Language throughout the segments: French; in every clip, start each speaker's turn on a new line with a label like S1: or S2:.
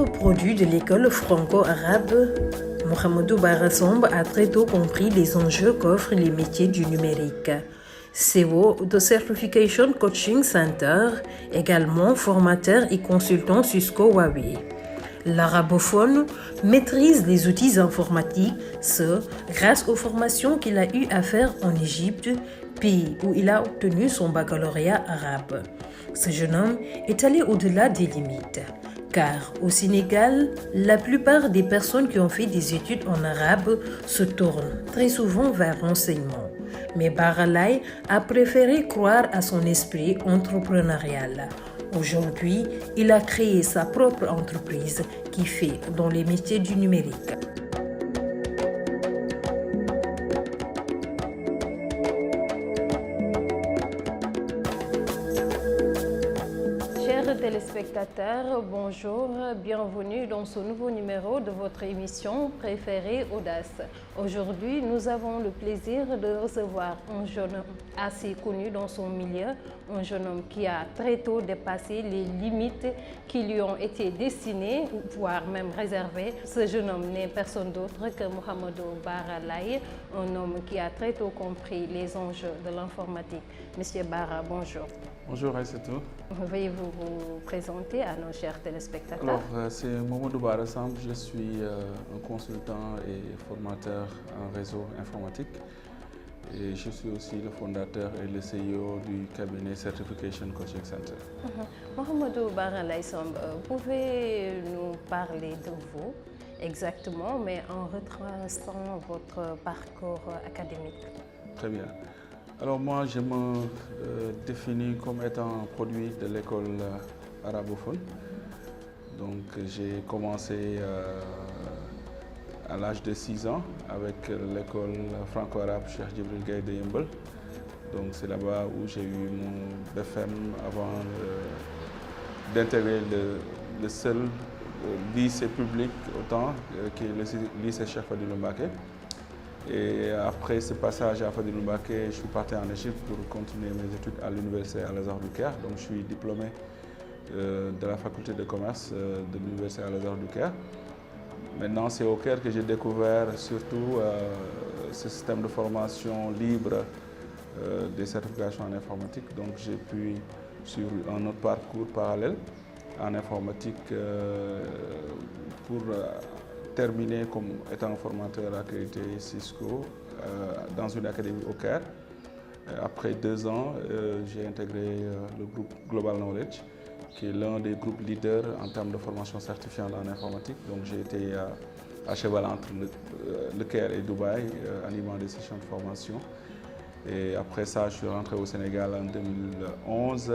S1: Membre produit de l'école franco-arabe, Mohamedou Bara Samb a très tôt compris les enjeux qu'offrent les métiers du numérique. CEO de Certification Coaching Center, également formateur et consultant Cisco Huawei. L'arabophone maîtrise les outils informatiques, grâce aux formations qu'il a eu à faire en Égypte, pays où il a obtenu son baccalauréat arabe. Ce jeune homme est allé au-delà des limites, car au Sénégal, la plupart des personnes qui ont fait des études en arabe se tournent très souvent vers l'enseignement. Mais Bara Laye a préféré croire à son esprit entrepreneurial. Aujourd'hui, il a créé sa propre entreprise qui fait dans les métiers du numérique. Chers téléspectateurs, bonjour, bienvenue dans ce nouveau numéro de votre émission préférée Audace. Aujourd'hui, nous avons le plaisir de recevoir un jeune homme assez connu dans son milieu, un jeune homme qui a très tôt dépassé les limites qui lui ont été destinées, voire même réservées. Ce jeune homme n'est personne d'autre que Mohamedou Bara Laye, un homme qui a très tôt compris les enjeux de l'informatique. Monsieur Bara, bonjour.
S2: Bonjour Aïssatou.
S1: Veuillez-vous vous présenter à nos chers téléspectateurs?
S2: Alors, c'est Mohamedou Bara Samb, je suis un consultant et formateur en réseau informatique. Et je suis aussi le fondateur et le CEO du cabinet Certification Coaching Center.
S1: Mohamedou Bara Laye Samb, pouvez-nous parler de vous exactement, mais en retraçant votre parcours académique?
S2: Très bien. Alors moi, je me définis comme étant produit de l'école arabophone. Donc j'ai commencé à l'âge de 6 ans avec l'école franco-arabe Cheikh Djibril Gaye de Yeumbeul. Donc c'est là-bas où j'ai eu mon BFM avant d'intégrer le seul lycée public autant qui est le lycée Cheikh Fadilou Mbacké. Et après ce passage à Fadilou Mbacké, je suis parti en Égypte pour continuer mes études à l'université Al-Azhar du Caire. Donc je suis diplômé de la faculté de commerce de l'université Al-Azhar du Caire. Maintenant, c'est au Caire que j'ai découvert surtout ce système de formation libre des certifications en informatique. Donc j'ai pu suivre un autre parcours parallèle en informatique pour terminé comme étant formateur accrédité Cisco dans une académie au Caire. Après 2 ans, j'ai intégré le groupe Global Knowledge, qui est l'un des groupes leaders en termes de formation certifiante en informatique. Donc j'ai été à cheval entre le Caire et Dubaï, animant des sessions de formation. Et après ça, je suis rentré au Sénégal en 2011.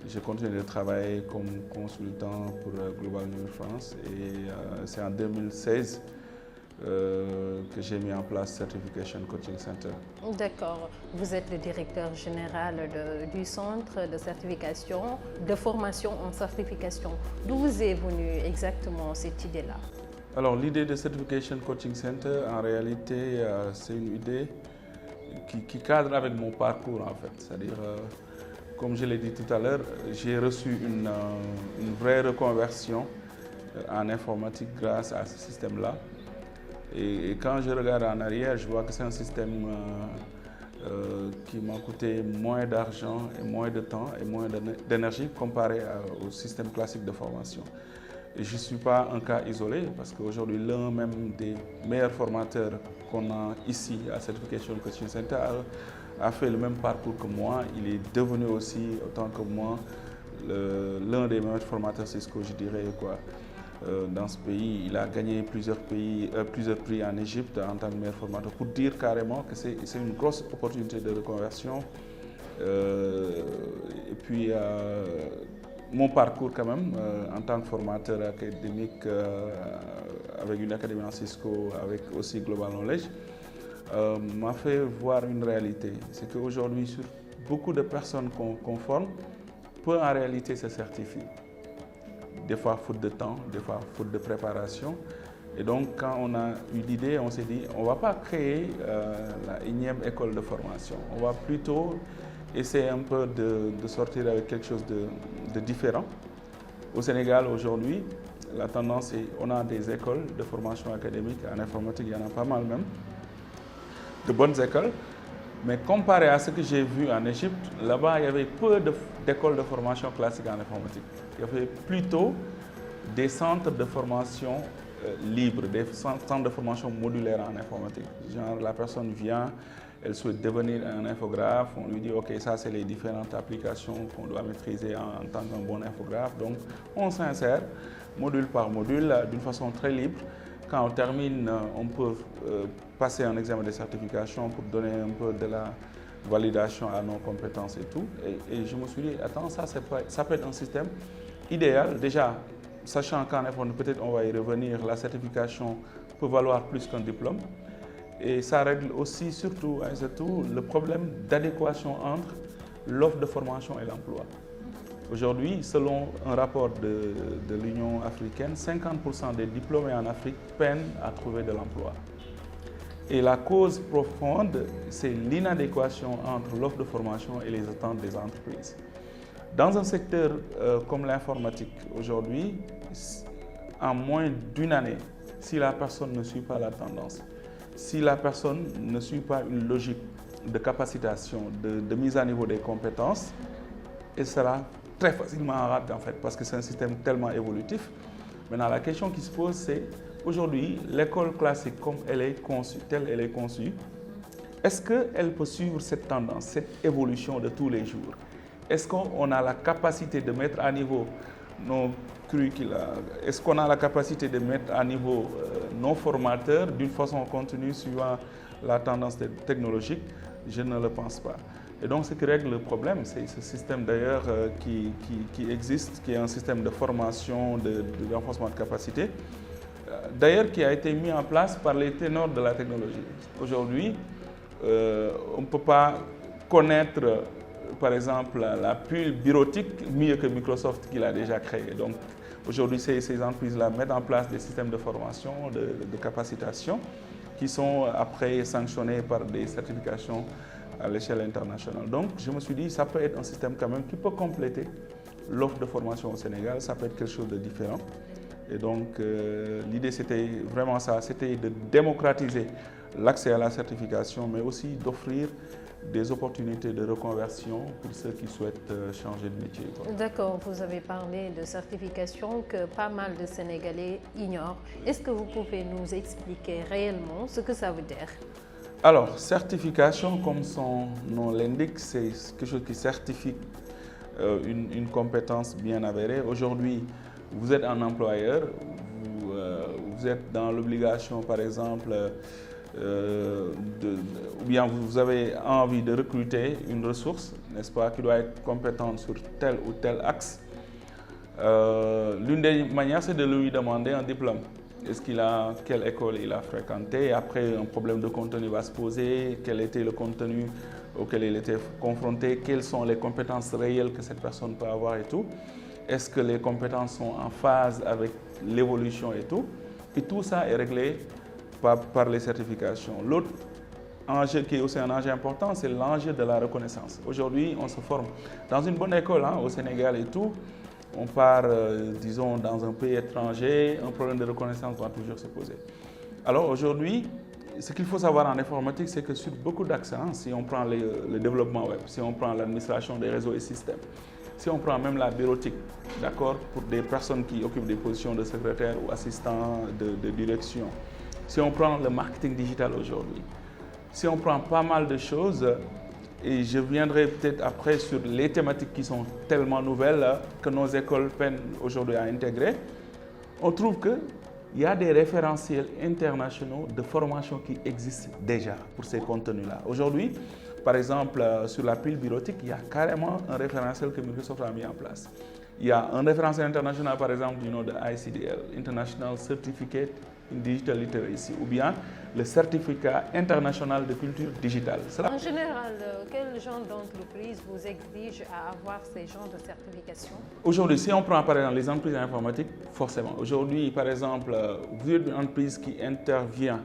S2: J'ai continué de travailler comme consultant pour Global Knowledge France et c'est en 2016 que j'ai mis en place Certification Coaching Center.
S1: D'accord. Vous êtes le directeur général du centre de certification, de formation en certification. D'où vous est venue exactement cette idée-là?
S2: Alors l'idée de Certification Coaching Center, en réalité, c'est une idée qui cadre avec mon parcours en fait. C'est-à-dire, comme je l'ai dit tout à l'heure, j'ai reçu une vraie reconversion en informatique grâce à ce système-là. Et quand je regarde en arrière, je vois que c'est un système qui m'a coûté moins d'argent et moins de temps et moins d'énergie comparé au système classique de formation. Et je ne suis pas un cas isolé parce qu'aujourd'hui, l'un même des meilleurs formateurs qu'on a ici à Certification Coaching Center a fait le même parcours que moi. Il est devenu aussi, autant que moi, l'un des meilleurs formateurs Cisco, je dirais, dans ce pays. Il a gagné plusieurs prix en Égypte en tant que meilleur formateur, pour dire carrément que c'est une grosse opportunité de reconversion. Et puis, mon parcours quand même, en tant que formateur académique, avec une académie en Cisco, avec aussi Global Knowledge, m'a fait voir une réalité. C'est qu'aujourd'hui, sur beaucoup de personnes qu'on forme, peuvent en réalité se certifier. Des fois faute de temps, des fois faute de préparation. Et donc quand on a eu l'idée, on s'est dit, on ne va pas créer la énième école de formation. On va plutôt essayer un peu de sortir avec quelque chose de différent. Au Sénégal aujourd'hui, La tendance, c'est on a des écoles de formation académique en informatique, il y en a pas mal même, de bonnes écoles. Mais comparé à ce que j'ai vu en Égypte, là-bas, il y avait peu d'écoles de formation classique en informatique. Il y avait plutôt des centres de formation libres, des centres de formation modulaires en informatique. Genre, la personne vient, elle souhaite devenir un infographe, on lui dit, OK, ça, c'est les différentes applications qu'on doit maîtriser en tant qu'un bon infographe. Donc, on s'insère, module par module, d'une façon très libre. Quand on termine, on peut passer un examen de certification pour donner un peu de la validation à nos compétences et tout. Et je me suis dit, attends, ça peut être un système idéal. Déjà, sachant qu'en informatique, peut-être on va y revenir, la certification peut valoir plus qu'un diplôme. Et ça règle aussi, surtout le problème d'adéquation entre l'offre de formation et l'emploi. Aujourd'hui, selon un rapport de l'Union africaine, 50% des diplômés en Afrique peinent à trouver de l'emploi. Et la cause profonde, c'est l'inadéquation entre l'offre de formation et les attentes des entreprises. Dans un secteur comme l'informatique, aujourd'hui, en moins d'une année, si la personne ne suit pas la tendance, si la personne ne suit pas une logique de capacitation, de mise à niveau des compétences, elle sera très facilement en rate en fait, parce que c'est un système tellement évolutif. Maintenant, la question qui se pose, c'est aujourd'hui, l'école classique comme elle est conçue, telle elle est conçue, est-ce qu'elle peut suivre cette tendance, cette évolution de tous les jours? Est-ce qu'on a la capacité de mettre à niveau nos curricula? Est-ce qu'on a la capacité de mettre à niveau nos formateurs d'une façon continue suivant la tendance technologique? Je ne le pense pas. Et donc, ce qui règle le problème, c'est ce système d'ailleurs qui existe, qui est un système de formation, de renforcement de capacité, d'ailleurs qui a été mis en place par les ténors de la technologie. Aujourd'hui, on ne peut pas connaître, par exemple, la puce bureautique mieux que Microsoft qui l'a déjà créée. Donc, aujourd'hui, ces entreprises-là mettent en place des systèmes de formation, de capacitation, qui sont après sanctionnés par des certifications à l'échelle internationale. Donc, je me suis dit, ça peut être un système quand même qui peut compléter l'offre de formation au Sénégal, ça peut être quelque chose de différent. Et donc, l'idée, c'était vraiment ça, c'était de démocratiser l'accès à la certification, mais aussi d'offrir des opportunités de reconversion pour ceux qui souhaitent changer de métier.
S1: D'accord, vous avez parlé de certification que pas mal de Sénégalais ignorent. Est-ce que vous pouvez nous expliquer réellement ce que ça veut dire?
S2: Alors, certification, comme son nom l'indique, c'est quelque chose qui certifie une compétence bien avérée. Aujourd'hui, vous êtes un employeur, vous êtes dans l'obligation, par exemple, ou bien vous avez envie de recruter une ressource, n'est-ce pas, qui doit être compétente sur tel ou tel axe. L'une des manières, c'est de lui demander un diplôme. Est-ce quelle école il a fréquenté? Après, un problème de contenu va se poser. Quel était le contenu auquel il était confronté? Quelles sont les compétences réelles que cette personne peut avoir et tout? Est-ce que les compétences sont en phase avec l'évolution et tout? Et tout ça est réglé par les certifications. L'autre enjeu qui est aussi un enjeu important, c'est l'enjeu de la reconnaissance. Aujourd'hui, on se forme dans une bonne école au Sénégal et tout. On part, disons, dans un pays étranger, un problème de reconnaissance va toujours se poser. Alors aujourd'hui, ce qu'il faut savoir en informatique, c'est que sur beaucoup d'axes, si on prend le développement web, si on prend l'administration des réseaux et systèmes, si on prend même la bureautique, d'accord, pour des personnes qui occupent des positions de secrétaire ou assistant de direction, si on prend le marketing digital aujourd'hui, si on prend pas mal de choses, et je viendrai peut-être après sur les thématiques qui sont tellement nouvelles que nos écoles peinent aujourd'hui à intégrer, on trouve qu'il y a des référentiels internationaux de formation qui existent déjà pour ces contenus-là. Aujourd'hui, par exemple, sur la pile bureautique, il y a carrément un référentiel que Microsoft a mis en place. Il y a un référentiel international, par exemple, du nom de ICDL, International Certificate in Digital Literacy, ou bien le certificat international de culture digitale.
S1: En général, quel genre d'entreprise vous exige à avoir ces genres de certification?
S2: Aujourd'hui, si on prend par exemple les entreprises informatiques, forcément. Aujourd'hui, par exemple, vous êtes une entreprise qui intervient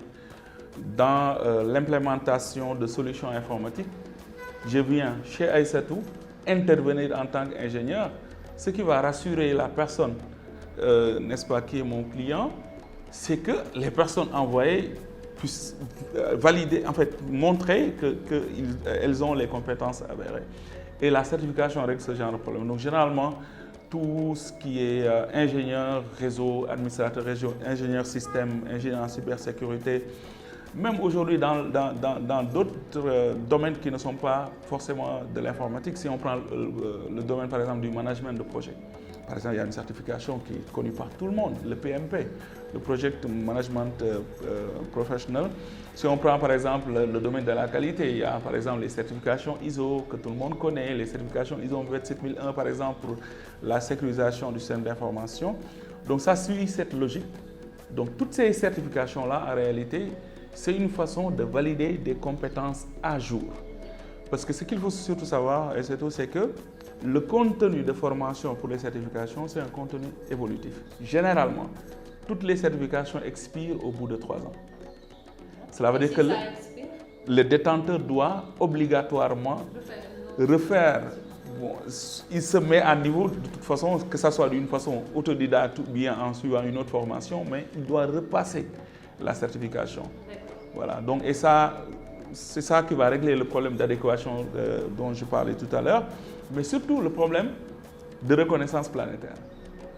S2: dans l'implémentation de solutions informatiques. Je viens chez Aïssatou intervenir en tant qu'ingénieur, ce qui va rassurer la personne n'est-ce pas, qui est mon client, c'est que les personnes envoyées puissent valider, en fait, montrer qu'elles ont les compétences avérées. Et la certification règle ce genre de problème. Donc, généralement, tout ce qui est ingénieur réseau, administrateur réseau, ingénieur système, ingénieur en cybersécurité, même aujourd'hui dans d'autres domaines qui ne sont pas forcément de l'informatique, si on prend le domaine par exemple du management de projet. Par exemple, il y a une certification qui est connue par tout le monde, le PMP, le Project Management Professional. Si on prend par exemple le domaine de la qualité, il y a par exemple les certifications ISO que tout le monde connaît, les certifications ISO 27001 par exemple pour la sécurisation du système d'information. Donc ça suit cette logique. Donc toutes ces certifications-là, en réalité, c'est une façon de valider des compétences à jour. Parce que ce qu'il faut surtout savoir, et c'est tout, c'est que le contenu de formation pour les certifications, c'est un contenu évolutif. Généralement, toutes les certifications expirent au bout de 3 ans. Cela veut dire que le détenteur doit obligatoirement refaire. Bon, il se met à niveau de toute façon, que ce soit d'une façon autodidacte ou bien en suivant une autre formation, mais il doit repasser la certification. Voilà, donc, et ça, c'est ça qui va régler le problème d'adéquation dont je parlais tout à l'heure, mais surtout le problème de reconnaissance planétaire.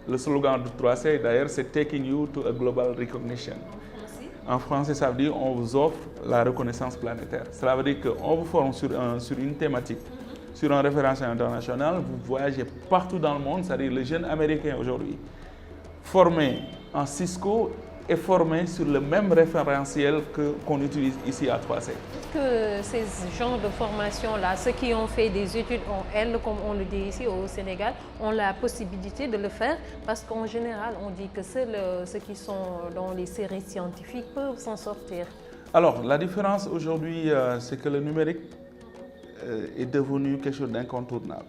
S2: Le slogan du 3C, d'ailleurs, c'est Taking You to a Global Recognition. En français, ça veut dire on vous offre la reconnaissance planétaire. Cela veut dire qu'on vous forme sur une thématique, sur un référentiel international, vous voyagez partout dans le monde, c'est-à-dire les jeunes américains aujourd'hui, formés en Cisco et formés sur le même référentiel qu'on utilise ici à 3C.
S1: Que ces genres de formation-là, ceux qui ont fait des études en L, comme on le dit ici au Sénégal, ont la possibilité de le faire parce qu'en général, on dit que ceux qui sont dans les séries scientifiques peuvent s'en sortir.
S2: Alors, la différence aujourd'hui, c'est que le numérique est devenu quelque chose d'incontournable.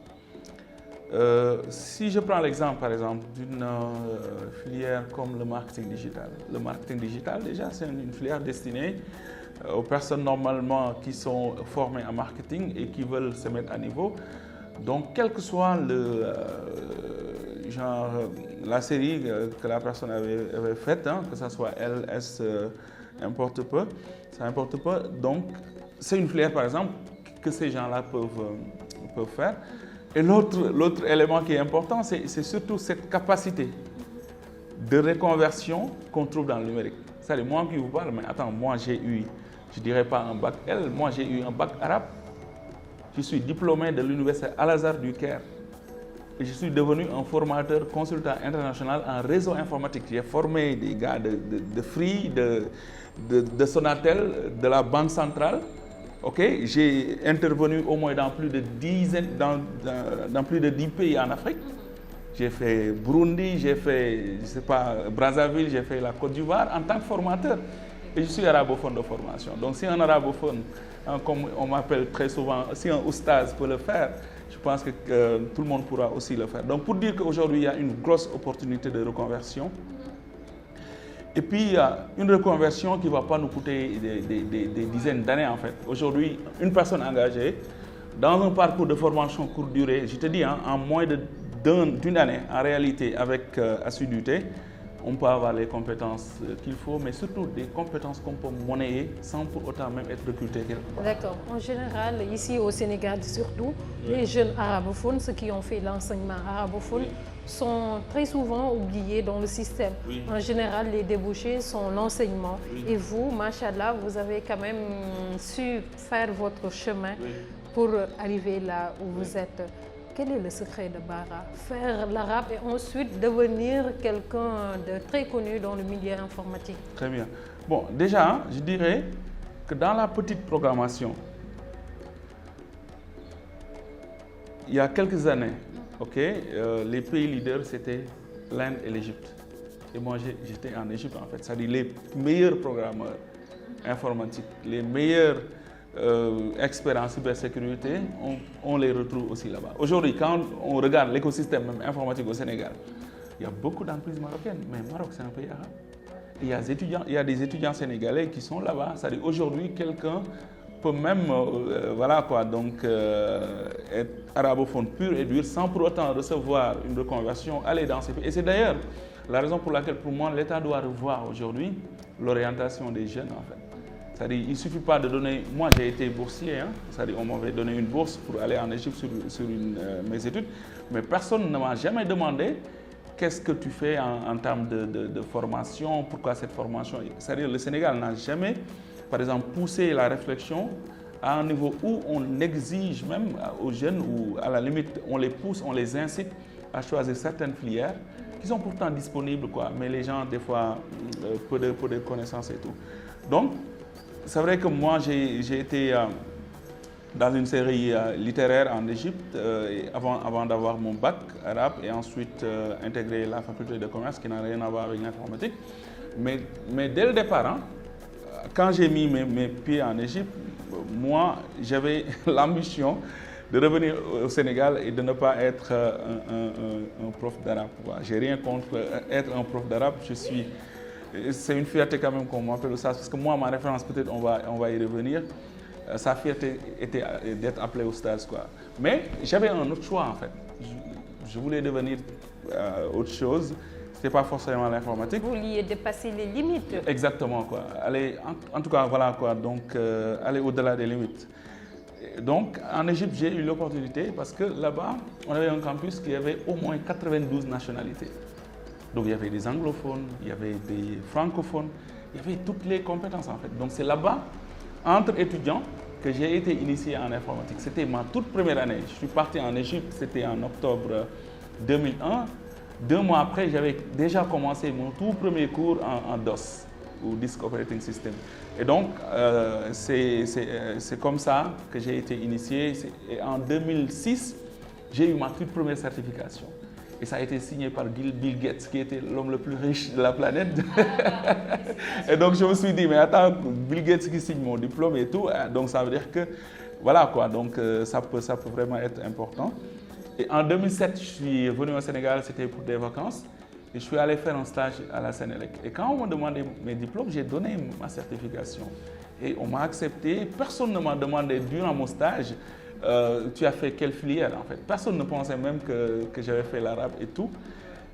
S2: Si je prends l'exemple, par exemple, d'une filière comme le marketing digital. Le marketing digital, déjà, c'est une filière destinée aux personnes normalement qui sont formées en marketing et qui veulent se mettre à niveau. Donc, quel que soit la série que la personne avait faite, hein, que ce soit L, S, importe peu, ça importe peu. Donc, c'est une filière, par exemple, que ces gens-là peuvent faire. Et l'autre élément qui est important, c'est surtout cette capacité de reconversion qu'on trouve dans le numérique. C'est-à-dire, moi qui vous parle, mais attends, moi j'ai eu, je ne dirais pas un bac L, moi j'ai eu un bac arabe. Je suis diplômé de l'université Al-Azhar du Caire. Et je suis devenu un formateur consultant international en réseau informatique. J'ai formé des gars de Free, de Sonatel, de la Banque centrale. Okay, j'ai intervenu au moins dans plus de 10 pays en Afrique. J'ai fait Burundi, j'ai fait, je sais pas, Brazzaville, j'ai fait la Côte d'Ivoire en tant que formateur. Et je suis arabophone de formation. Donc si un arabophone, hein, comme on m'appelle très souvent, si un oustaz peut le faire, je pense que tout le monde pourra aussi le faire. Donc pour dire qu'aujourd'hui, il y a une grosse opportunité de reconversion. Et puis, une reconversion qui ne va pas nous coûter des dizaines d'années en fait. Aujourd'hui, une personne engagée dans un parcours de formation courte durée, je te dis, hein, en moins d'une année, en réalité, avec assiduité, on peut avoir les compétences qu'il faut, mais surtout des compétences qu'on peut monnayer sans pour autant même être recruté quelque part.
S1: D'accord. En général, ici au Sénégal surtout, les jeunes arabophones, ceux qui ont fait l'enseignement arabophone, sont très souvent oubliés dans le système.
S2: Oui.
S1: En général, les débouchés sont l'enseignement.
S2: Oui.
S1: Et vous, machallah, vous avez quand même su faire votre chemin pour arriver là où vous êtes. Quel est le secret de Bara? Faire l'arabe et ensuite devenir quelqu'un de très connu dans le milieu informatique.
S2: Très bien. Bon, déjà, je dirais que dans la petite programmation, il y a quelques années, les pays leaders, c'était l'Inde et l'Égypte. Et moi, j'étais en Égypte, en fait. C'est-à-dire les meilleurs programmeurs informatiques, les meilleurs experts en cybersécurité, on les retrouve aussi là-bas. Aujourd'hui, quand on regarde l'écosystème même informatique au Sénégal, il y a beaucoup d'entreprises marocaines, mais Maroc, c'est un pays arabe. Et il y a des étudiants sénégalais qui sont là-bas. C'est-à-dire aujourd'hui, quelqu'un peut même voilà quoi, donc, être arabophone pur et dur sans pour autant recevoir une reconversion, aller dans ces pays. Et c'est d'ailleurs la raison pour laquelle, pour moi, l'État doit revoir aujourd'hui l'orientation des jeunes, en fait. C'est-à-dire, il ne suffit pas de donner... Moi, j'ai été boursier, hein, c'est-à-dire, on m'avait donné une bourse pour aller en Égypte sur mes études, mais personne ne m'a jamais demandé qu'est-ce que tu fais en termes de formation, pourquoi cette formation. C'est-à-dire, le Sénégal n'a jamais, par exemple, poussé la réflexion à un niveau où on exige même aux jeunes, ou à la limite, on les pousse, on les incite à choisir certaines filières qui sont pourtant disponibles, quoi, mais les gens, des fois, peu de connaissances et tout. Donc, c'est vrai que moi, j'ai été dans une série littéraire en Égypte avant d'avoir mon bac arabe et ensuite intégré la faculté de commerce qui n'a rien à voir avec l'informatique. Mais dès le départ, hein, quand j'ai mis mes pieds en Égypte, moi, j'avais l'ambition de revenir au Sénégal et de ne pas être un prof d'arabe. J'ai rien contre être un prof d'arabe. C'est une fierté quand même qu'on m'appelle ça, parce que moi, ma référence, peut-être on va y revenir, sa fierté était d'être appelé au stage, quoi. Mais j'avais un autre choix, en fait. Je voulais devenir autre chose. Ce n'était pas forcément l'informatique.
S1: Vous vouliez dépasser les limites.
S2: Exactement, quoi. Aller, en tout cas, voilà, quoi. Donc, aller au-delà des limites. Donc, en Égypte, j'ai eu l'opportunité parce que là-bas, on avait un campus qui avait au moins 92 nationalités. Donc, il y avait des anglophones, il y avait des francophones, il y avait toutes les compétences, en fait. Donc, c'est là-bas, entre étudiants, que j'ai été initié en informatique. C'était ma toute première année. Je suis parti en Égypte, c'était en octobre 2001. 2 mois après, j'avais déjà commencé mon tout premier cours en DOS, ou Disk Operating System. Et donc, c'est comme ça que j'ai été initié. Et en 2006, j'ai eu ma toute première certification. Et ça a été signé par Bill Gates, qui était l'homme le plus riche de la planète. Et donc, je me suis dit, mais attends, Bill Gates qui signe mon diplôme et tout, donc ça veut dire que, voilà quoi, donc ça peut vraiment être important. Et en 2007, je suis venu au Sénégal, c'était pour des vacances. Et je suis allé faire un stage à la Sénélec. Et quand on m'a demandé mes diplômes, j'ai donné ma certification. Et on m'a accepté. Personne ne m'a demandé durant mon stage, tu as fait quelle filière en fait. Personne ne pensait même que j'avais fait l'arabe et tout.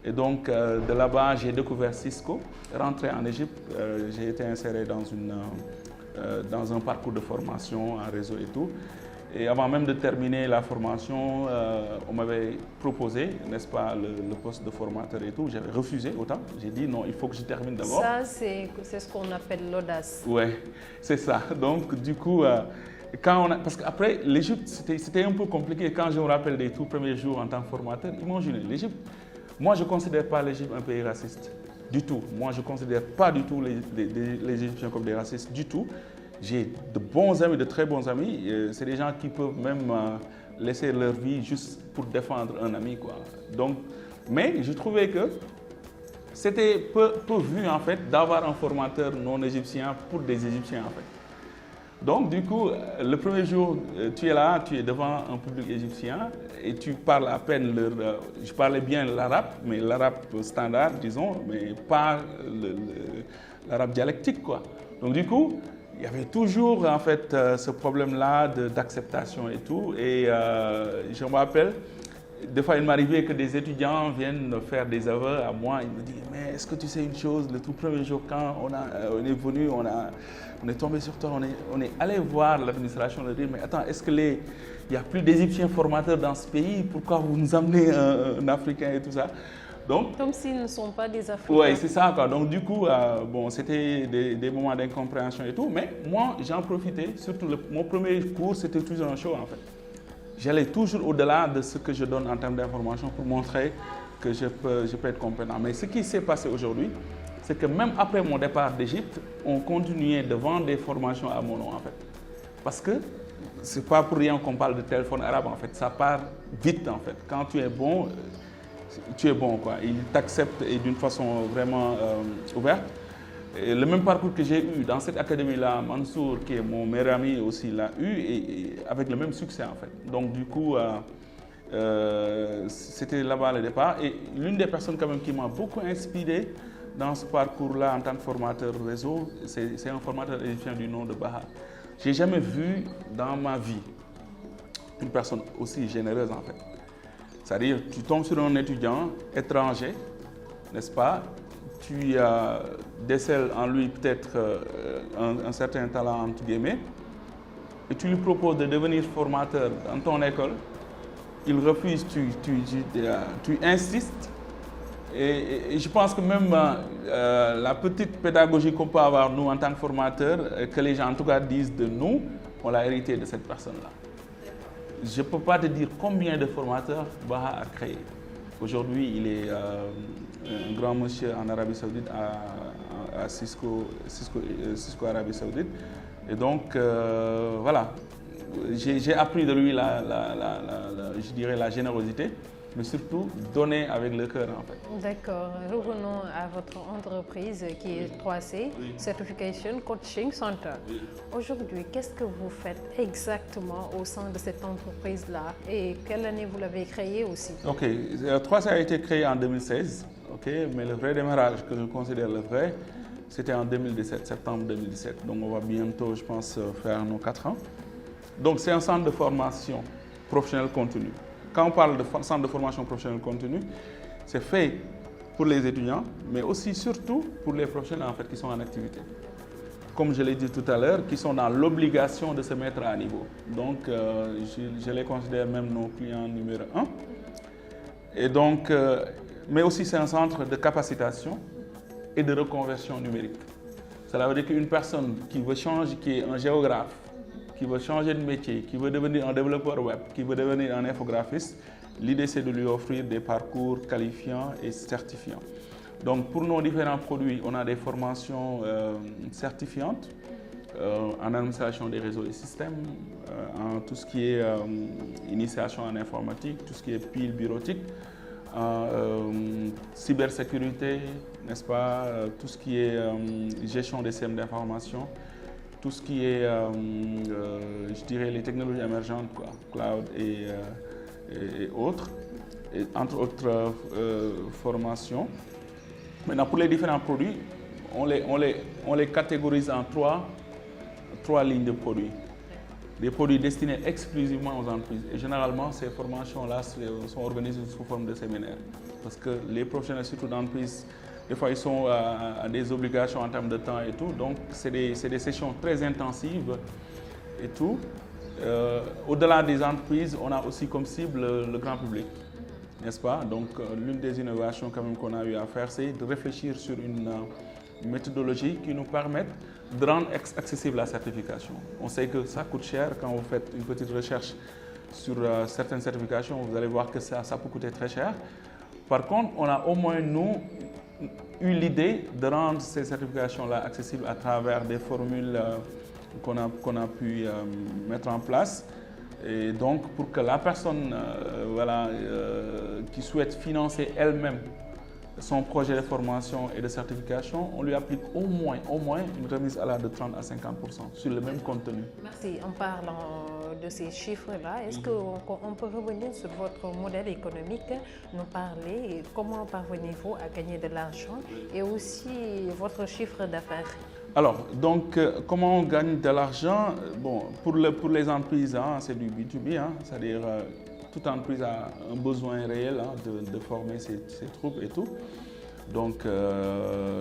S2: Et donc de là-bas, j'ai découvert Cisco. Rentré en Égypte, j'ai été inséré dans un parcours de formation en réseau et tout. Et avant même de terminer la formation, on m'avait proposé, n'est-ce pas, le poste de formateur et tout. J'avais refusé autant. J'ai dit non, il faut que je termine d'abord.
S1: Ça, c'est ce qu'on appelle l'audace.
S2: Oui, c'est ça. Donc, du coup, parce qu'après, l'Égypte, c'était un peu compliqué. Quand je me rappelle des tout premiers jours en tant que formateur, imaginez, l'Égypte, moi, je ne considère pas l'Égypte un pays raciste. Du tout. Moi, je ne considère pas du tout les Égyptiens comme des racistes, du tout. J'ai de bons amis, de très bons amis. C'est des gens qui peuvent même laisser leur vie juste pour défendre un ami, quoi. Donc, mais je trouvais que c'était peu vu, en fait, d'avoir un formateur non égyptien pour des Égyptiens, en fait. Donc, du coup, le premier jour, tu es là, tu es devant un public égyptien et tu parles à peine je parlais bien l'arabe, mais l'arabe standard, disons, mais pas l'arabe dialectique, quoi. Donc, du coup, il y avait toujours en fait ce problème-là d'acceptation et tout. Et je me rappelle, des fois il m'arrivait que des étudiants viennent faire des aveux à moi. Ils me disent, mais est-ce que tu sais une chose, le tout premier jour quand on est venu, on est tombé sur toi, on est allé voir l'administration, on a dit, mais attends, est-ce qu'il n'y a plus d'Égyptiens formateurs dans ce pays? Pourquoi vous nous amenez un Africain et tout ça? Donc,
S1: comme s'ils ne sont pas des Africains.
S2: Oui, c'est ça, quoi. Donc, du coup, bon, c'était des moments d'incompréhension et tout. Mais moi, j'en profitais. Surtout, mon premier cours, c'était toujours un show, en fait. J'allais toujours au-delà de ce que je donne en termes d'information pour montrer que je peux être compétent. Mais ce qui s'est passé aujourd'hui, c'est que même après mon départ d'Égypte, on continuait de vendre des formations à mon nom, en fait. Parce que c'est pas pour rien qu'on parle de téléphone arabe, en fait. Ça part vite, en fait. Quand tu es bon, tu es bon, quoi. Ils t'acceptent d'une façon vraiment ouverte. Et le même parcours que j'ai eu dans cette académie-là, Mansour, qui est mon meilleur ami aussi, l'a eu et avec le même succès, en fait. Donc, du coup, c'était là-bas le départ. Et l'une des personnes quand même qui m'a beaucoup inspiré dans ce parcours-là en tant que formateur réseau, c'est un formateur égyptien du nom de Baha. J'ai jamais vu dans ma vie une personne aussi généreuse en fait. C'est-à-dire, tu tombes sur un étudiant étranger, n'est-ce pas? Tu décèles en lui peut-être un certain talent entre guillemets, et tu lui proposes de devenir formateur dans ton école. Il refuse, tu insistes. Et je pense que même la petite pédagogie qu'on peut avoir, nous, en tant que formateurs, que les gens, en tout cas, disent de nous, on l'a hérité de cette personne-là. Je ne peux pas te dire combien de formateurs Baha a créé. Aujourd'hui, il est un grand monsieur en Arabie Saoudite, à Cisco Arabie Saoudite. Et donc, voilà, j'ai appris de lui je dirais la générosité, mais surtout donner avec le cœur en fait.
S1: D'accord. Revenons à votre entreprise qui est 3C, oui. Certification Coaching Center. Oui. Aujourd'hui, qu'est-ce que vous faites exactement au sein de cette entreprise-là et quelle année vous l'avez créée aussi? Ok,
S2: 3C a été créé en 2016, mais le vrai démarrage que je considère le vrai, c'était en 2017, septembre 2017. Donc on va bientôt, je pense, faire nos 4 ans. Donc c'est un centre de formation professionnelle continue. Quand on parle de centre de formation professionnelle continue, c'est fait pour les étudiants, mais aussi surtout pour les professionnels en fait, qui sont en activité. Comme je l'ai dit tout à l'heure, qui sont dans l'obligation de se mettre à niveau. Donc je les considère même nos clients numéro 1. Et donc, mais aussi c'est un centre de capacitation et de reconversion numérique. Cela veut dire qu'une personne qui veut changer, qui est un géographe, qui veut changer de métier, qui veut devenir un développeur web, qui veut devenir un infographiste, l'idée c'est de lui offrir des parcours qualifiants et certifiants. Donc pour nos différents produits, on a des formations certifiantes en administration des réseaux et systèmes, en tout ce qui est initiation en informatique, tout ce qui est pile bureautique, cybersécurité, n'est-ce pas, tout ce qui est gestion des systèmes d'information, tout ce qui est, je dirais, les technologies émergentes, quoi, cloud et autres, et entre autres formations. Maintenant, pour les différents produits, on les catégorise en trois lignes de produits. Des produits destinés exclusivement aux entreprises. Et généralement, ces formations-là sont organisées sous forme de séminaires. Parce que les professionnels, surtout d'entreprises, des fois, ils sont à des obligations en termes de temps et tout. Donc, c'est des sessions très intensives et tout. Au-delà des entreprises, on a aussi comme cible le grand public, n'est-ce pas? Donc, l'une des innovations quand même qu'on a eu à faire, c'est de réfléchir sur une méthodologie qui nous permette de rendre accessible la certification. On sait que ça coûte cher. Quand vous faites une petite recherche sur certaines certifications, vous allez voir que ça peut coûter très cher. Par contre, on a au moins, nous, eu l'idée de rendre ces certifications-là accessibles à travers des formules qu'on a pu mettre en place. Et donc, pour que la personne qui souhaite financer elle-même son projet de formation et de certification, on lui applique au moins une remise à l'âge de 30 à 50% sur le même contenu.
S1: Merci. En parlant de ces chiffres-là, est-ce qu'on peut revenir sur votre modèle économique, nous parler comment parvenez-vous à gagner de l'argent et aussi votre chiffre d'affaires?
S2: Alors, donc, comment on gagne de l'argent? Bon, pour les entreprises, c'est du B2B, c'est-à-dire toute entreprise a un besoin réel de former ses troupes et tout. Donc,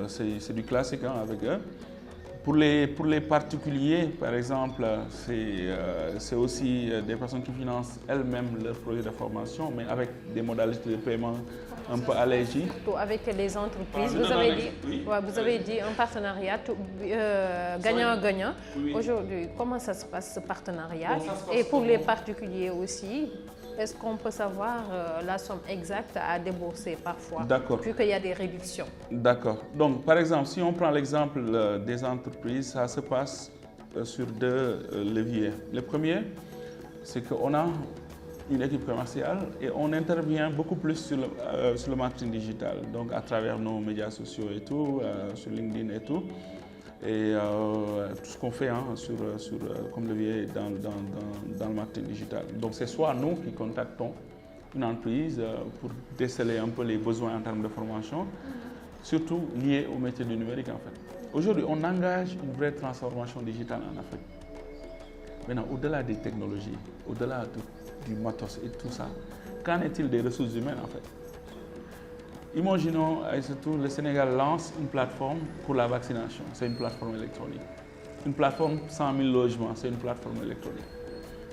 S2: c'est du classique avec eux. Pour les particuliers, par exemple, c'est aussi des personnes qui financent elles-mêmes leur projet de formation, mais avec des modalités de paiement un peu allégées.
S1: Surtout avec les entreprises, vous avez dit un partenariat gagnant-gagnant. Oui. Aujourd'hui, comment ça se passe ce partenariat? Et pour les particuliers aussi, est-ce qu'on peut savoir la somme exacte à débourser parfois, vu qu'il y a des réductions? D'accord.
S2: Donc, par exemple, si on prend l'exemple des entreprises, ça se passe sur deux leviers. Le premier, c'est qu'on a une équipe commerciale et on intervient beaucoup plus sur le marketing digital, donc à travers nos médias sociaux et tout, sur LinkedIn et tout. Et tout ce qu'on fait comme levier dans le marketing digital. Donc c'est soit nous qui contactons une entreprise pour déceler un peu les besoins en termes de formation, surtout liés au métier du numérique en fait. Aujourd'hui, on engage une vraie transformation digitale en Afrique. Maintenant, au-delà des technologies, au-delà du matos et tout ça, qu'en est-il des ressources humaines en fait? Imaginons, et surtout, le Sénégal lance une plateforme pour la vaccination, c'est une plateforme électronique. Une plateforme 100 000 logements, c'est une plateforme électronique.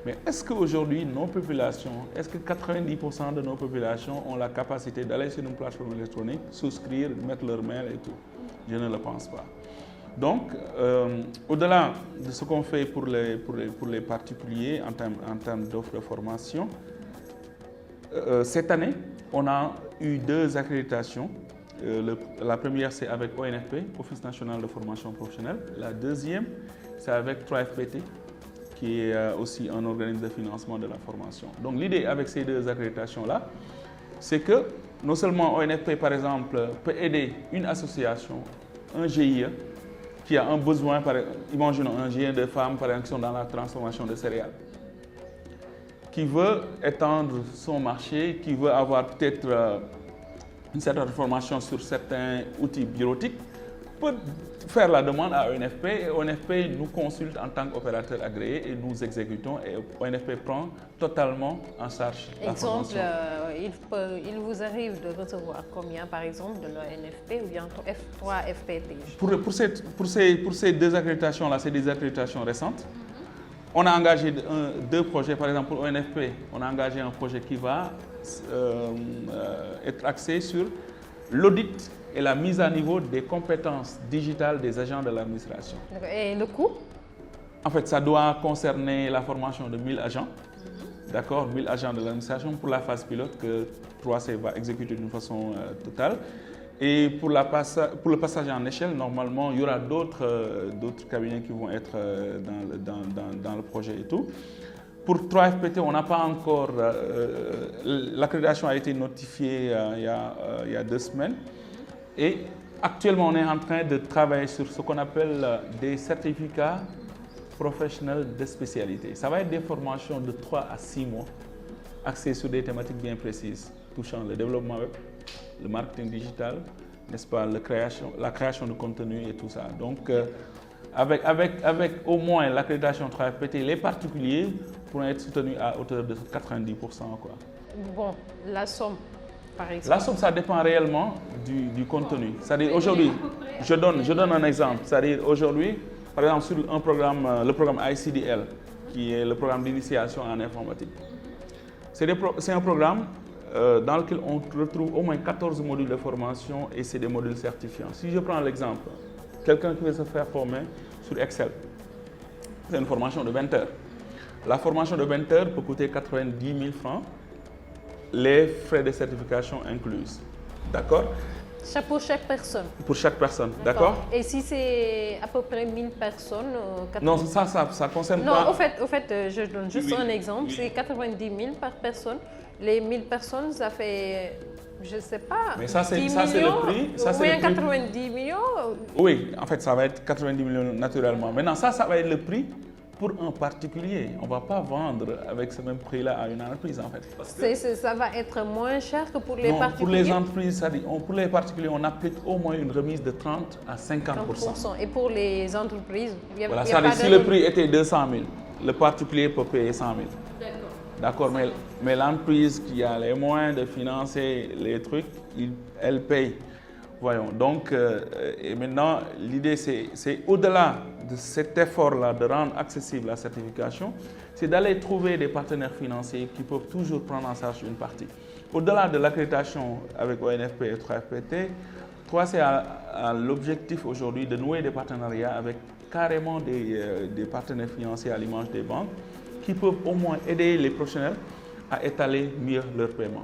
S2: Mais est-ce qu'aujourd'hui, nos populations, est-ce que 90% de nos populations ont la capacité d'aller sur une plateforme électronique, souscrire, mettre leur mail et tout? Je ne le pense pas. Donc, au-delà de ce qu'on fait pour les particuliers en termes d'offres de formation, cette année, on a eu 2 accréditations. La première, c'est avec ONFP, Office national de formation professionnelle. La deuxième, c'est avec 3FPT, qui est aussi un organisme de financement de la formation. Donc l'idée avec ces 2 accréditations-là, c'est que non seulement ONFP, par exemple, peut aider une association, un GIE, qui a un besoin, imaginons un GIE de femmes par exemple, qui sont dans la transformation de céréales, qui veut étendre son marché, qui veut avoir peut-être une certaine formation sur certains outils bureautiques, peut faire la demande à ONFP et ONFP nous consulte en tant qu'opérateur agréé et nous exécutons et ONFP prend totalement en charge la formation.
S1: Il vous arrive de recevoir combien par exemple de l'ONFP ou bien 3FPT?
S2: Pour ces 2 accréditations-là, c'est des accréditations récentes. On a engagé 2 projets, par exemple pour ONFP, on a engagé un projet qui va être axé sur l'audit et la mise à niveau des compétences digitales des agents de l'administration.
S1: Et le coût?
S2: En fait, ça doit concerner la formation de 1000 agents, d'accord, 1000 agents de l'administration pour la phase pilote que 3C va exécuter d'une façon totale. Et pour le passage en échelle, normalement, il y aura d'autres cabinets qui vont être dans le projet et tout. Pour 3FPT, on n'a pas encore... l'accréditation a été notifiée il y a 2 semaines. Et actuellement, on est en train de travailler sur ce qu'on appelle des certificats professionnels de spécialité. Ça va être des formations de 3 à 6 mois, axées sur des thématiques bien précises, touchant le développement web, le marketing digital, n'est-ce pas, la création de contenu et tout ça. Donc, avec au moins l'accréditation 3FPT, les particuliers pourront être soutenus à hauteur de 90%. Quoi.
S1: Bon, la somme, par exemple.
S2: La somme, ça dépend réellement du contenu. C'est-à-dire aujourd'hui, je donne un exemple. C'est-à-dire aujourd'hui, par exemple, sur un programme, le programme ICDL, qui est le programme d'initiation en informatique. C'est un programme dans lequel on retrouve au moins 14 modules de formation et c'est des modules certifiants. Si je prends l'exemple, quelqu'un qui veut se faire former sur Excel, c'est une formation de 20 heures. La formation de 20 heures peut coûter 90 000 francs, les frais de certification inclus. D'accord?
S1: Pour chaque personne.
S2: Pour chaque personne, d'accord?
S1: Et si c'est à peu près 1000 personnes?
S2: Non, ça concerne
S1: non,
S2: pas...
S1: Non, au fait, je donne juste un exemple. C'est 90 000 par personne. Les 1000 personnes, ça fait, je ne sais pas,
S2: mais ça, c'est le prix. Ça,
S1: ou bien 90 millions?
S2: Oui, en fait, ça va être 90 millions naturellement. Maintenant, ça va être le prix pour un particulier. On ne va pas vendre avec ce même prix-là à une entreprise, en fait.
S1: Ça va être moins cher que pour les particuliers?
S2: Pour les entreprises, pour les particuliers, on applique au moins une remise de 30 à 50%.
S1: Et pour les entreprises?
S2: Voilà, c'est-à-dire si le prix était 200 000, le particulier peut payer 100 000. D'accord, mais l'entreprise qui a les moyens de financer les trucs, elle paye. Voyons, donc, et maintenant, l'idée, c'est au-delà de cet effort-là de rendre accessible la certification, c'est d'aller trouver des partenaires financiers qui peuvent toujours prendre en charge une partie. Au-delà de l'accréditation avec ONFP et 3FPT, 3C a l'objectif aujourd'hui de nouer des partenariats avec carrément des partenaires financiers à l'image des banques, qui peuvent au moins aider les professionnels à étaler mieux leur paiement.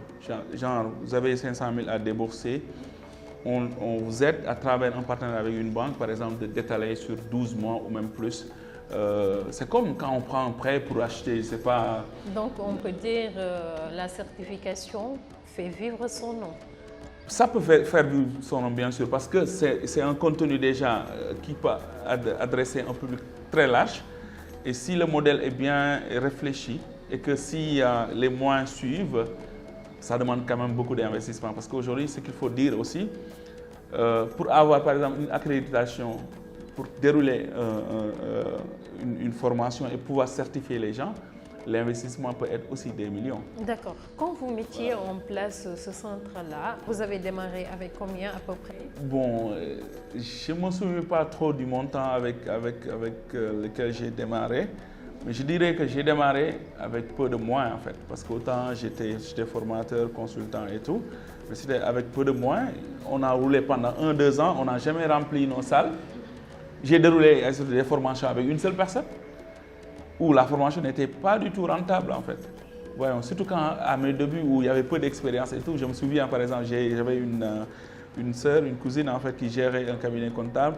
S2: Genre, vous avez 500 000 à débourser, on vous aide à travers un partenariat avec une banque, par exemple, d'étaler sur 12 mois ou même plus. C'est comme quand on prend un prêt pour acheter, je sais pas...
S1: Donc, on peut dire la certification fait vivre son nom.
S2: Ça peut faire vivre son nom, bien sûr, parce que c'est un contenu déjà qui peut adresser un public très large. Et si le modèle est bien réfléchi et que si les moyens suivent, ça demande quand même beaucoup d'investissement. Parce qu'aujourd'hui, ce qu'il faut dire aussi, pour avoir par exemple une accréditation pour dérouler une formation et pouvoir certifier les gens, l'investissement peut être aussi des millions.
S1: D'accord. Quand vous mettiez en place ce centre-là, vous avez démarré avec combien à peu près?
S2: Bon, je ne me souviens pas trop du montant avec lequel j'ai démarré, mais je dirais que j'ai démarré avec peu de moyens en fait, parce qu'autant j'étais formateur, consultant et tout, mais c'était avec peu de moyens. On a roulé pendant 1-2 ans, on n'a jamais rempli nos salles. J'ai déroulé des formations avec une seule personne, où la formation n'était pas du tout rentable en fait. Voyons, surtout quand à mes débuts où il y avait peu d'expérience et tout, je me souviens par exemple, j'avais une sœur, une cousine en fait qui gérait un cabinet comptable.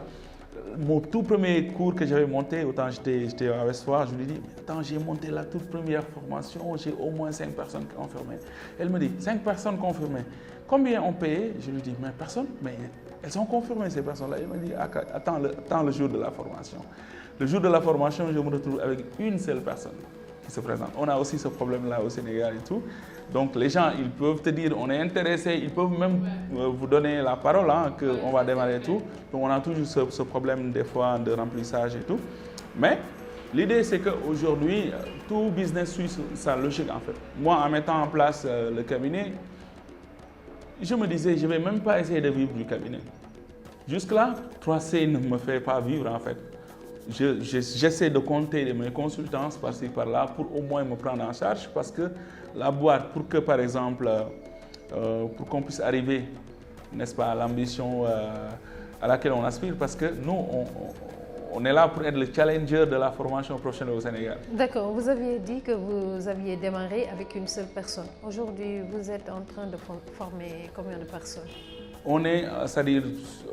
S2: Mon tout premier cours que j'avais monté, autant j'étais à Westfoire, je lui dis, attends, j'ai monté la toute première formation, j'ai au moins 5 personnes confirmées. Elle me dit, 5 personnes confirmées. Combien ont payé? Je lui dis, mais personne, mais elles sont confirmées ces personnes-là. Elle me dit, attends le jour de la formation. Le jour de la formation, je me retrouve avec une seule personne qui se présente. On a aussi ce problème-là au Sénégal et tout. Donc les gens, ils peuvent te dire, on est intéressé, ils peuvent même vous donner la parole, hein, qu'on va démarrer et tout. Donc on a toujours ce problème des fois de remplissage et tout. Mais l'idée, c'est qu'aujourd'hui, tout business suit sa logique en fait. Moi, en mettant en place le cabinet, je me disais, je ne vais même pas essayer de vivre du cabinet. Jusque-là, 3C ne me fait pas vivre en fait. J'essaie de compter mes consultances par-ci par-là pour au moins me prendre en charge parce que la boîte, pour que par exemple, pour qu'on puisse arriver, n'est-ce pas, à l'ambition à laquelle on aspire, parce que nous, on est là pour être le challenger de la formation professionnelle au Sénégal.
S1: D'accord, vous aviez dit que vous aviez démarré avec une seule personne. Aujourd'hui, vous êtes en train de former combien de personnes?
S2: C'est-à-dire,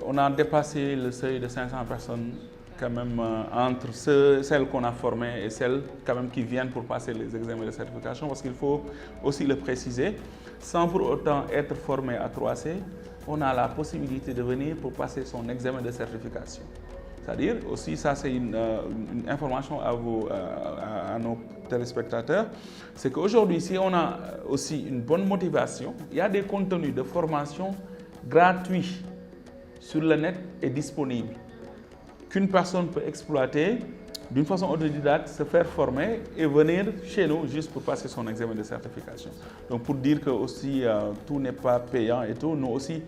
S2: on a dépassé le seuil de 500 personnes quand même entre celles qu'on a formées et celles quand même qui viennent pour passer les examens de certification, parce qu'il faut aussi le préciser, sans pour autant être formé à 3C, on a la possibilité de venir pour passer son examen de certification. C'est-à-dire aussi, ça c'est une information à nos téléspectateurs, c'est qu'aujourd'hui, si on a aussi une bonne motivation, il y a des contenus de formation gratuits sur le net et disponibles, qu'une personne peut exploiter d'une façon autodidacte, se faire former et venir chez nous juste pour passer son examen de certification. Donc pour dire que aussi tout n'est pas payant et tout, nous aussi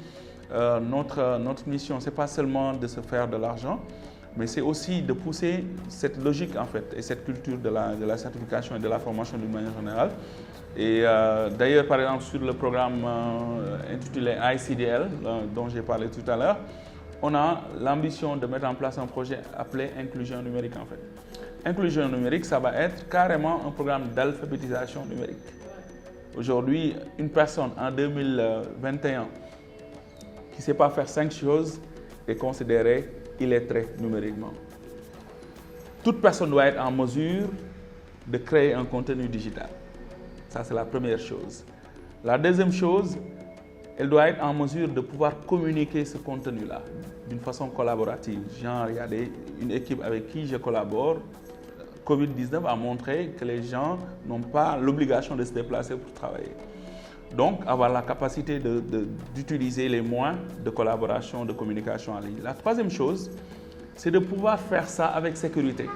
S2: notre mission c'est pas seulement de se faire de l'argent, mais c'est aussi de pousser cette logique en fait et cette culture de la certification et de la formation d'une manière générale. Et d'ailleurs par exemple sur le programme intitulé ICDL dont j'ai parlé tout à l'heure, on a l'ambition de mettre en place un projet appelé Inclusion numérique en fait. Inclusion numérique, ça va être carrément un programme d'alphabétisation numérique. Aujourd'hui, une personne en 2021 qui ne sait pas faire 5 choses est considérée illettrée numériquement. Toute personne doit être en mesure de créer un contenu digital. Ça, c'est la première chose. La deuxième chose, elle doit être en mesure de pouvoir communiquer ce contenu-là d'une façon collaborative. Genre, il y a une équipe avec qui je collabore. Covid-19 a montré que les gens n'ont pas l'obligation de se déplacer pour travailler. Donc, avoir la capacité d'utiliser les moyens de collaboration, de communication en ligne. La troisième chose, c'est de pouvoir faire ça avec sécurité.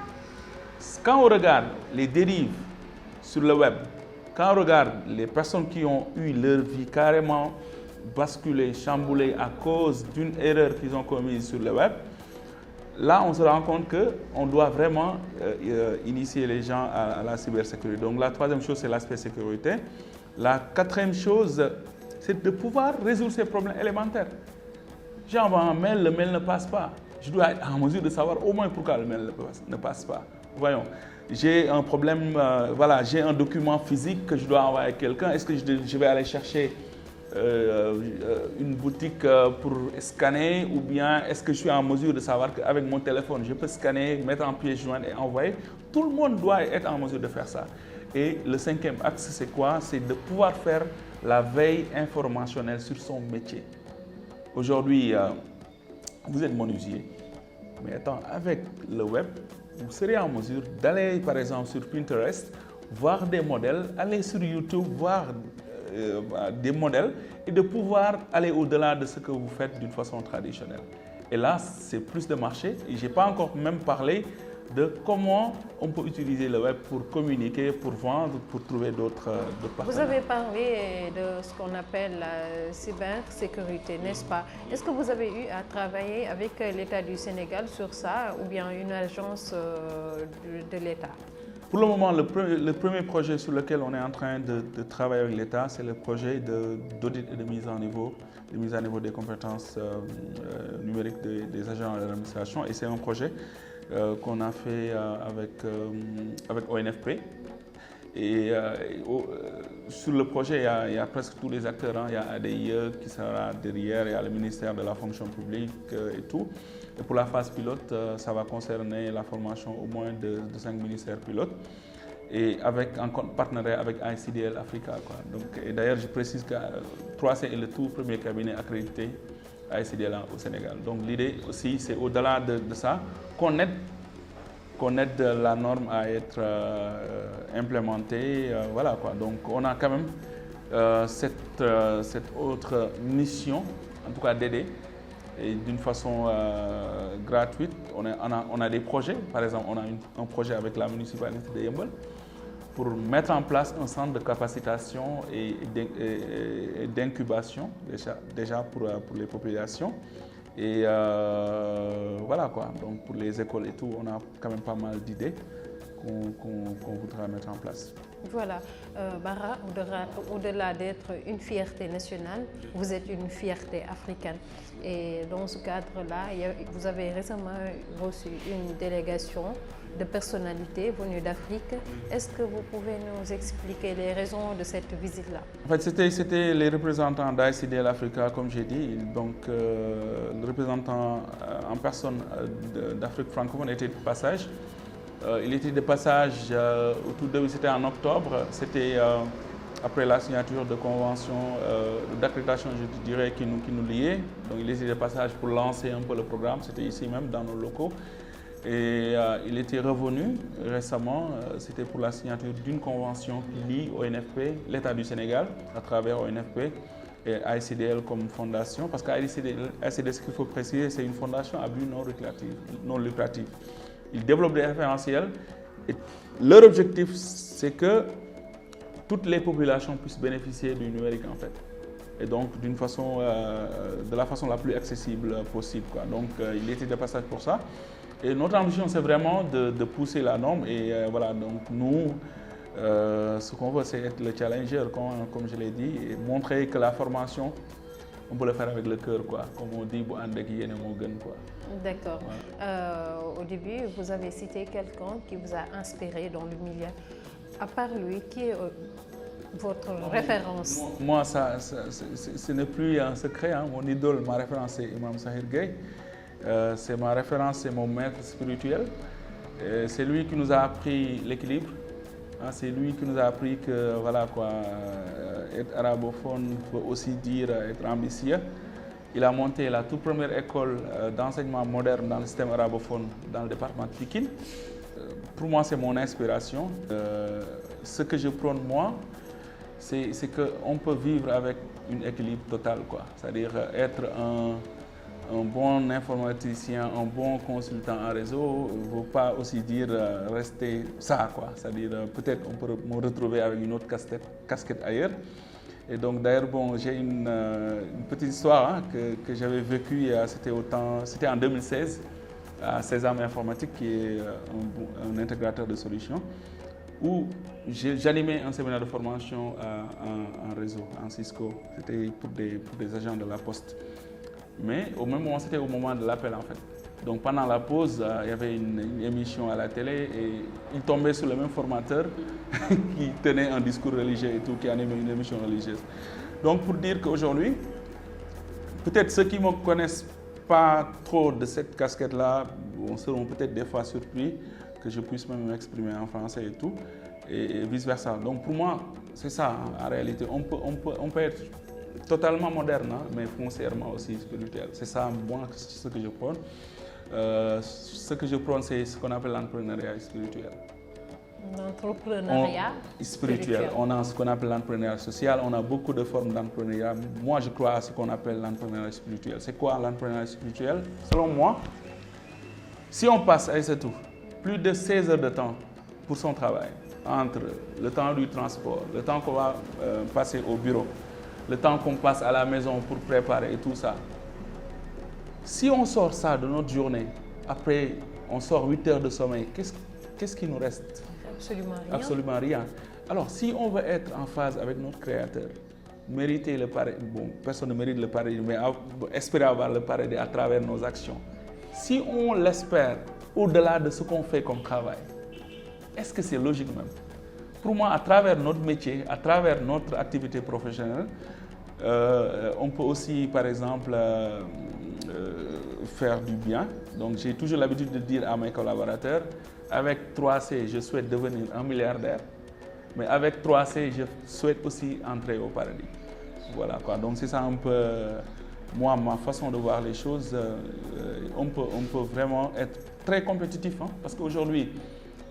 S2: Quand on regarde les dérives sur le web, quand on regarde les personnes qui ont eu leur vie carrément basculée, chamboulée à cause d'une erreur qu'ils ont commise sur le web, là, on se rend compte qu'on doit vraiment initier les gens à la cybersécurité. Donc, la troisième chose, c'est l'aspect sécurité. La quatrième chose, c'est de pouvoir résoudre ces problèmes élémentaires. J'envoie un mail, le mail ne passe pas. Je dois être en mesure de savoir au moins pourquoi le mail ne passe pas. Voyons, j'ai un problème, voilà, j'ai un document physique que je dois envoyer à quelqu'un. Est-ce que je vais aller chercher une boutique pour scanner, ou bien est-ce que je suis en mesure de savoir qu'avec mon téléphone, je peux scanner, mettre en pièce jointe et envoyer? Tout le monde doit être en mesure de faire ça. Et le cinquième axe, c'est quoi? C'est de pouvoir faire la veille informationnelle sur son métier. Aujourd'hui, vous êtes menuisier, mais attends, avec le web, vous serez en mesure d'aller par exemple sur Pinterest, voir des modèles, aller sur YouTube, voir des modèles et de pouvoir aller au-delà de ce que vous faites d'une façon traditionnelle. Et là, c'est plus de marché. Et je n'ai pas encore même parlé de comment on peut utiliser le web pour communiquer, pour vendre, pour trouver d'autres partenaires.
S1: Vous avez parlé de ce qu'on appelle la cybersécurité, n'est-ce pas? Est-ce que vous avez eu à travailler avec l'État du Sénégal sur ça ou bien une agence de l'État?
S2: Pour le moment, le premier projet sur lequel on est en train de travailler avec l'État, c'est le projet d'audit et de mise à niveau des compétences numériques des agents de l'administration. Et c'est un projet qu'on a fait avec ONFP. Et sur le projet, il y a presque tous les acteurs. Hein. Il y a ADIE qui sera derrière, il y a le ministère de la fonction publique et tout. Et pour la phase pilote, ça va concerner la formation au moins de 5 ministères pilotes. Et en partenariat avec ICDL Africa. Quoi. Donc, et d'ailleurs, je précise que 3C est le tout premier cabinet accrédité ICDL au Sénégal. Donc l'idée aussi, c'est au-delà de ça, qu'on aide la norme à être implémentée. Voilà, quoi. Donc on a quand même cette autre mission, en tout cas d'aider, et d'une façon gratuite. On a des projets, par exemple, on a un projet avec la municipalité de Yeumbeul pour mettre en place un centre de capacitation et d'incubation déjà pour les populations. Et voilà quoi, donc pour les écoles et tout, on a quand même pas mal d'idées qu'on voudra mettre en place.
S1: Voilà, Bara, au-delà d'être une fierté nationale, vous êtes une fierté africaine. Et dans ce cadre-là, vous avez récemment reçu une délégation de personnalités venues d'Afrique. Est-ce que vous pouvez nous expliquer les raisons de cette visite-là?
S2: En fait, c'était les représentants d'ICDL Africa, comme j'ai dit. Donc, le représentant en personne d'Afrique francophone était de passage. Il était de passage au tout début, c'était en octobre. C'était après la signature de convention d'accréditation, je dirais, qui nous liait. Donc, il était de passage pour lancer un peu le programme. C'était ici même, dans nos locaux. Et il était revenu récemment, c'était pour la signature d'une convention qui lie ONFP, l'État du Sénégal, à travers ONFP et ICDL comme fondation. Parce qu'ICDL, ce qu'il faut préciser, c'est une fondation à but non lucratif. Ils développent des référentiels et leur objectif, c'est que toutes les populations puissent bénéficier du numérique en fait. Et donc de la façon la plus accessible possible, quoi. Donc il était de passage pour ça. Et notre ambition, c'est vraiment de pousser la norme. Et voilà, donc nous, ce qu'on veut, c'est être le challenger, comme je l'ai dit, et montrer que la formation, on peut le faire avec le cœur, quoi. Comme on dit, quoi.
S1: D'accord. Voilà. Au début, vous avez cité quelqu'un qui vous a inspiré dans le milieu. À part lui, qui est votre référence?
S2: Moi, ce n'est plus un secret. Hein. Mon idole, ma référence, c'est Imam Sahir Gueye. C'est ma référence, c'est mon maître spirituel. C'est lui qui nous a appris l'équilibre. Hein, c'est lui qui nous a appris que voilà, quoi, être arabophone veut aussi dire être ambitieux. Il a monté la toute première école d'enseignement moderne dans le système arabophone dans le département de Pikine. Pour moi, c'est mon inspiration. Ce que je prône, moi, c'est qu'on peut vivre avec un équilibre total, quoi. C'est-à-dire être un bon informaticien, un bon consultant en réseau ne veut pas aussi dire rester ça, quoi. C'est-à-dire peut-être on peut me retrouver avec une autre casquette ailleurs. Et donc d'ailleurs, bon, j'ai une petite histoire hein, que j'avais vécue, c'était en 2016 à Sésame Informatique, qui est un intégrateur de solutions, où j'animais un séminaire de formation en réseau, en Cisco. C'était pour des agents de la Poste. Mais au même moment, c'était au moment de l'appel en fait. Donc pendant la pause, il y avait une émission à la télé et il tombait sur le même formateur qui tenait un discours religieux et tout, qui animait une émission religieuse. Donc pour dire qu'aujourd'hui, peut-être ceux qui ne me connaissent pas trop de cette casquette-là seront peut-être des fois surpris que je puisse même m'exprimer en français et tout, et vice-versa. Donc pour moi, c'est ça en réalité. On peut être totalement moderne, hein, mais foncièrement aussi spirituel. C'est ça, moi, ce que je prône. Ce que je prône, c'est ce qu'on appelle l'entrepreneuriat spirituel.
S1: L'entrepreneuriat
S2: spirituel. On a ce qu'on appelle l'entrepreneuriat social. On a beaucoup de formes d'entrepreneuriat. Moi, je crois à ce qu'on appelle l'entrepreneuriat spirituel. C'est quoi l'entrepreneuriat spirituel? Selon moi, si on passe à tout, plus de 16 heures de temps pour son travail, entre le temps du transport, le temps qu'on va passer au bureau, le temps qu'on passe à la maison pour préparer et tout ça. Si on sort ça de notre journée, après on sort 8 heures de sommeil, qu'est-ce qui nous reste?
S1: Absolument rien.
S2: Absolument rien. Alors si on veut être en phase avec notre Créateur, mériter le paradis, bon, personne ne mérite le paradis, mais espérer avoir le paradis à travers nos actions. Si on l'espère au-delà de ce qu'on fait comme travail, est-ce que c'est logique même? Pour moi, à travers notre métier, à travers notre activité professionnelle, on peut aussi, par exemple, faire du bien. Donc, j'ai toujours l'habitude de dire à mes collaborateurs, avec 3C, je souhaite devenir un milliardaire, mais avec 3C, je souhaite aussi entrer au paradis. Voilà quoi. Donc, c'est ça un peu, moi, ma façon de voir les choses. On peut vraiment être très compétitif, hein, parce qu'aujourd'hui,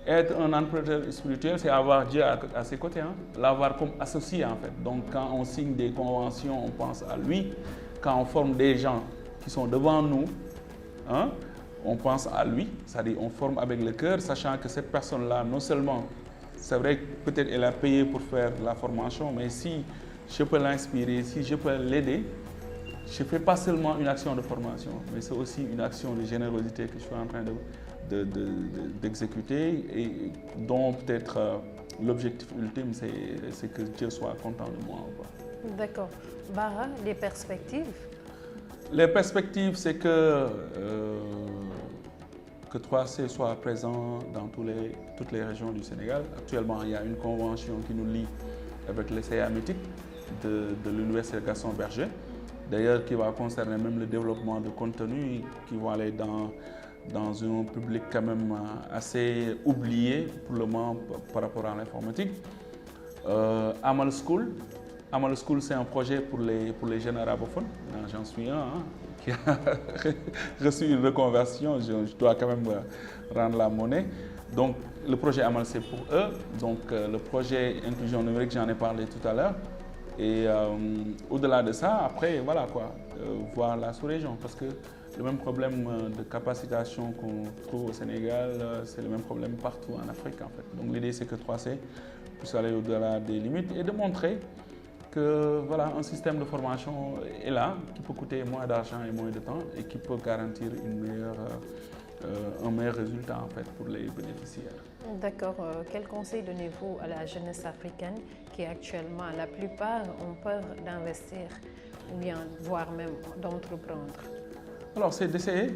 S2: être un entrepreneur spirituel, c'est avoir Dieu à ses côtés, hein, l'avoir comme associé en fait. Donc quand on signe des conventions, on pense à lui. Quand on forme des gens qui sont devant nous, hein, on pense à lui. C'est-à-dire on forme avec le cœur, sachant que cette personne-là, non seulement, c'est vrai que peut-être elle a payé pour faire la formation, mais si je peux l'inspirer, si je peux l'aider, je ne fais pas seulement une action de formation, mais c'est aussi une action de générosité que je suis en train d'exécuter et dont peut-être l'objectif ultime, c'est que Dieu soit content de moi.
S1: D'accord. Bara, les perspectives?
S2: Les perspectives, c'est que 3C soit présent dans toutes les régions du Sénégal. Actuellement, il y a une convention qui nous lie avec le CA mythique de l'Université Gaston Berger, d'ailleurs qui va concerner même le développement de contenu qui vont aller dans un public quand même assez oublié pour le moment par rapport à l'informatique. Amal School, c'est un projet pour les jeunes arabophones. J'en suis un qui a reçu une reconversion. Je dois quand même rendre la monnaie. Donc le projet Amal, c'est pour eux. Donc le projet Inclusion numérique, j'en ai parlé tout à l'heure. Et au-delà de ça, après, voilà quoi, voir la sous-région. Parce que le même problème de capacitation qu'on trouve au Sénégal, c'est le même problème partout en Afrique en fait. Donc l'idée c'est que 3C puisse aller au-delà des limites et de montrer que voilà, un système de formation est là, qui peut coûter moins d'argent et moins de temps et qui peut garantir un meilleur résultat en fait pour les bénéficiaires.
S1: D'accord. Quel conseil donnez-vous à la jeunesse africaine qui actuellement, la plupart, ont peur d'investir ou bien voire même d'entreprendre?
S2: Alors c'est d'essayer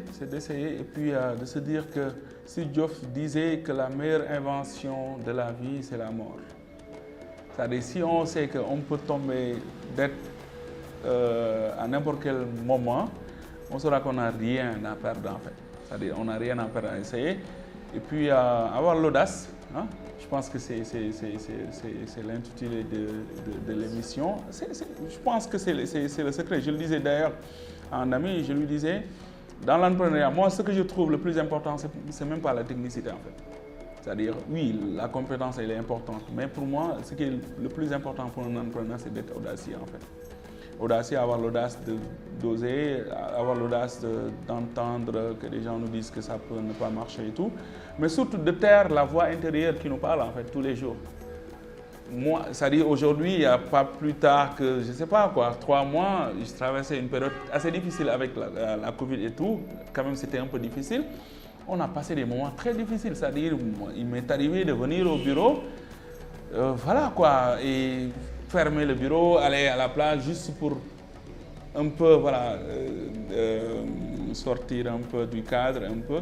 S2: et puis de se dire que si Diouf disait que la meilleure invention de la vie c'est la mort. C'est-à-dire si on sait qu'on peut tomber d'être à n'importe quel moment, on saura qu'on n'a rien à perdre en fait. C'est-à-dire on n'a rien à perdre à essayer. Et puis avoir l'audace, hein? Je pense que c'est l'intitulé de l'émission. Je pense que c'est le secret. Je le disais d'ailleurs à un ami, je lui disais, dans l'entrepreneuriat, moi ce que je trouve le plus important, c'est même pas la technicité en fait. C'est-à-dire, oui, la compétence elle est importante, mais pour moi, ce qui est le plus important pour un entrepreneur, c'est d'être audacieux en fait. Audacieux, avoir l'audace d'oser, avoir l'audace d'entendre que les gens nous disent que ça peut ne pas marcher et tout, mais surtout de taire la voix intérieure qui nous parle en fait tous les jours. Moi, c'est-à-dire aujourd'hui, il n'y a pas plus tard que, je ne sais pas quoi, 3 mois, je traversais une période assez difficile avec la Covid et tout, quand même c'était un peu difficile. On a passé des moments très difficiles, c'est-à-dire il m'est arrivé de venir au bureau, voilà quoi, et fermer le bureau, aller à la plage juste pour un peu, voilà, sortir un peu du cadre, un peu,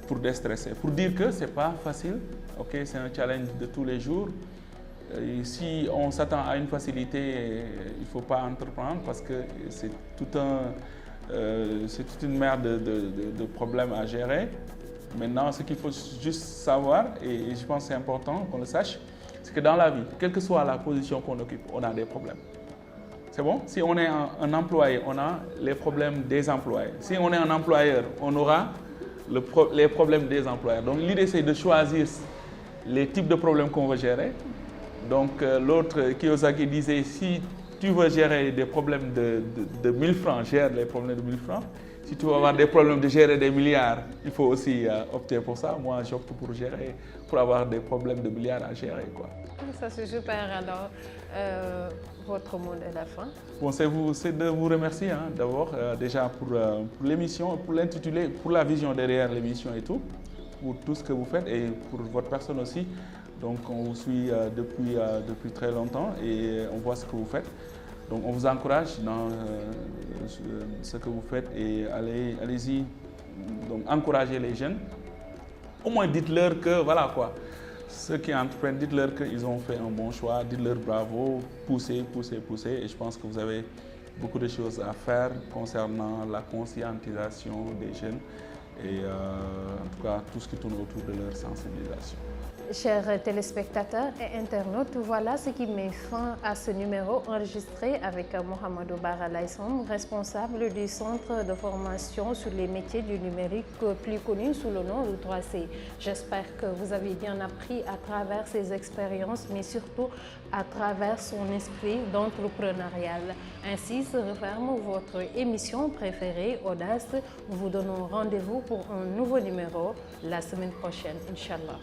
S2: pour déstresser, pour dire que c'est pas facile, ok, c'est un challenge de tous les jours. Et si on s'attend à une facilité, il ne faut pas entreprendre parce que c'est toute une mer de problèmes à gérer. Maintenant, ce qu'il faut juste savoir, et je pense que c'est important qu'on le sache, c'est que dans la vie, quelle que soit la position qu'on occupe, on a des problèmes. C'est bon? Si on est un employé, on a les problèmes des employés. Si on est un employeur, on aura les problèmes des employeurs. Donc l'idée, c'est de choisir les types de problèmes qu'on veut gérer. Donc l'autre, Kiyosaki, disait, si tu veux gérer des problèmes de 1000 francs, gère les problèmes de 1000 francs. Si tu veux avoir des problèmes de gérer des milliards, il faut aussi opter pour ça. Moi, j'opte pour avoir des problèmes de milliards à gérer, quoi.
S1: Ça, c'est super. Alors, votre mot de la fin?
S2: Bon, c'est de vous remercier d'abord déjà pour l'émission, pour l'intitulé, pour la vision derrière l'émission et tout, pour tout ce que vous faites et pour votre personne aussi. Donc, on vous suit depuis très longtemps et on voit ce que vous faites. Donc, on vous encourage dans ce que vous faites et allez-y, donc encouragez les jeunes. Au moins, dites-leur que, voilà quoi, ceux qui entreprennent, dites-leur qu'ils ont fait un bon choix, dites-leur bravo, poussez. Et je pense que vous avez beaucoup de choses à faire concernant la conscientisation des jeunes et en tout cas tout ce qui tourne autour de leur sensibilisation.
S1: Chers téléspectateurs et internautes, voilà ce qui met fin à ce numéro enregistré avec Mohamedou Bara Laye-Samb, responsable du centre de formation sur les métiers du numérique, plus connu sous le nom de 3C. J'espère que vous avez bien appris à travers ses expériences, mais surtout à travers son esprit d'entrepreneurial. Ainsi se referme votre émission préférée, Audace. Nous vous donnons rendez-vous pour un nouveau numéro la semaine prochaine, Inch'Allah.